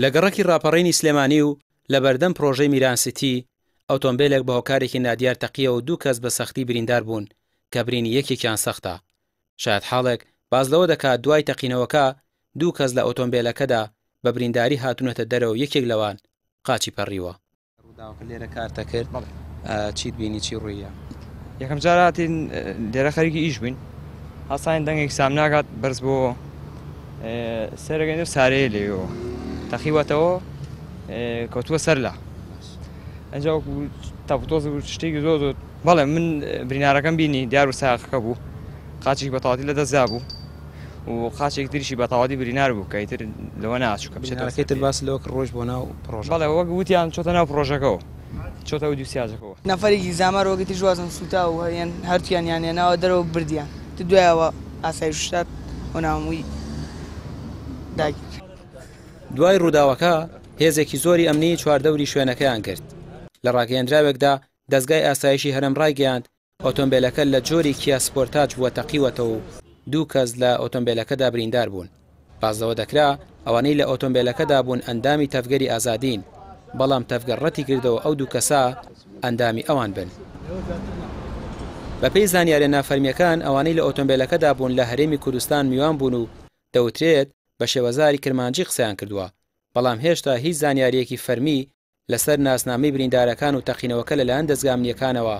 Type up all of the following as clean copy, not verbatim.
لە گەڕەکی ڕاپەڕینی سلێمانی و لە بەردەم پرۆژەی میرانسیتی ئۆتۆمبیلێک بە هۆکارێکی نادیار تەقیە و 2 کەس بە سەختی بریندار بوون کە برینی یەکێکیان سەختە. شاید حاڵێک باز لەوە دەکات دوای تەقینەوەکە 2 کەس لە ئۆتۆمبیلەکەدا بە برینداری هاتوونەتە دەرەوە یەکێک لەوان قاچی پەڕیوە. ڕووداوەکە لێرە کارتە کرد چیت بینی چی ڕوویە؟ یەکەم جاراتین لێرە خەریکی ئیش بووین هەساین دەنگێک سام ناکات بەرز بۆ سەرەگەن و سارەیە لێەوە تەقیوەتەوە کەوتووە سەر لە ئەنجا تاپۆز شتێکی زۆر زۆر بەڵێ من برینارەکەم بینی دیار و ساقەکە بوو قاچێک بەتەواتی لە دەستدا بوو و قاچێک تریشی بەتەواتی برینار بوو کە ئیتر لەوە ناچووکە بچێتەکەیتر باس لەوە ڕۆژ بۆ ناو پرۆژە. بەڵێ وەک وتیان چۆتە ناو پرۆژەکەەوە چۆتە دووسیاژەکەەوە نەفەرێکی زامار وەگەتی ژوازم سوتا و هەیەن هەرتیان یانێناوە دەرەوە بردیان دوایەوە ئاسایی شتات و ناومووی داگیر. دوای ڕووداوەکە هێزێکی زۆری ئەمنی چواردەوری شوێنەکەیان کرد. لە ڕاگەیەندراوێکدا دەستگای ئاسایشی هەرم ڕایگەیاند ئۆتۆمبیلەکە لە جۆری کیا سپۆرتاج بووە تەقیوەتەوە و 2 کەس لە ئۆتۆمبیلەکەدا بریندار بوون. بازەوە دەکرا ئەوانەی لە ئۆتۆمبیلەکەدا بوون ئەندامی تەفگەری ئازادین بەڵام تەفگەر ڕەتی کردەوە ئەو 2 کەسا ئەندامی ئەوان بن. بەپێی زانیاریە نافەرمیەکان ئەوانەی لە ئۆتۆمبیلەکەدا بوون لە هەرێمی کوردستان میوان بوون و دەوترێت بە شێوەزاری کرمانجی قسەیان کردووە بەڵام هێشتا هیچ زانیاریەکی فەرمی لەسەر ناسنامەی بریندارەکان و تەقینەوەکە لەلایەن دەستگا ئەمنیەکانەوە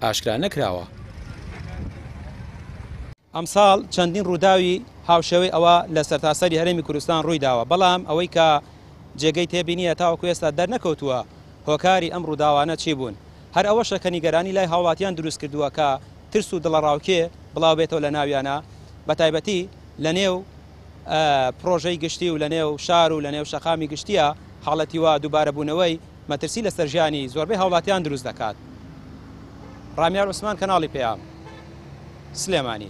ئاشکرا نەکراوە. ئەمساڵ چەندین ڕووداوی هاوشەوەی ئەوە لە سەرتاسەری هەرێمی کوردستان ڕووی داوە بەڵام ئەوەی کە جێگەی تێبینیە تاوەکو ئێستا دەرنەکەوتووە هۆکاری ئەم ڕووداوانە چی بوون. هەر ئەوەشە کە نیگەرانی لای هاوڵاتیان دروست کردووە کە ترس و دڵەڕاوکێ بڵاو بێتەوە لە ناویانە بە تایبەتی لە نێو پرۆژەی گشتی و لە نێو شار و لە نێو شەقامی گشتیە حاڵەتی وا دووبارە بوونەوەی مەترسی لەسەر ژیانی زۆربەی هاوڵاتیان دروست دەکات. ڕامیار عوسمان کەناڵی پێیام سلێمانی.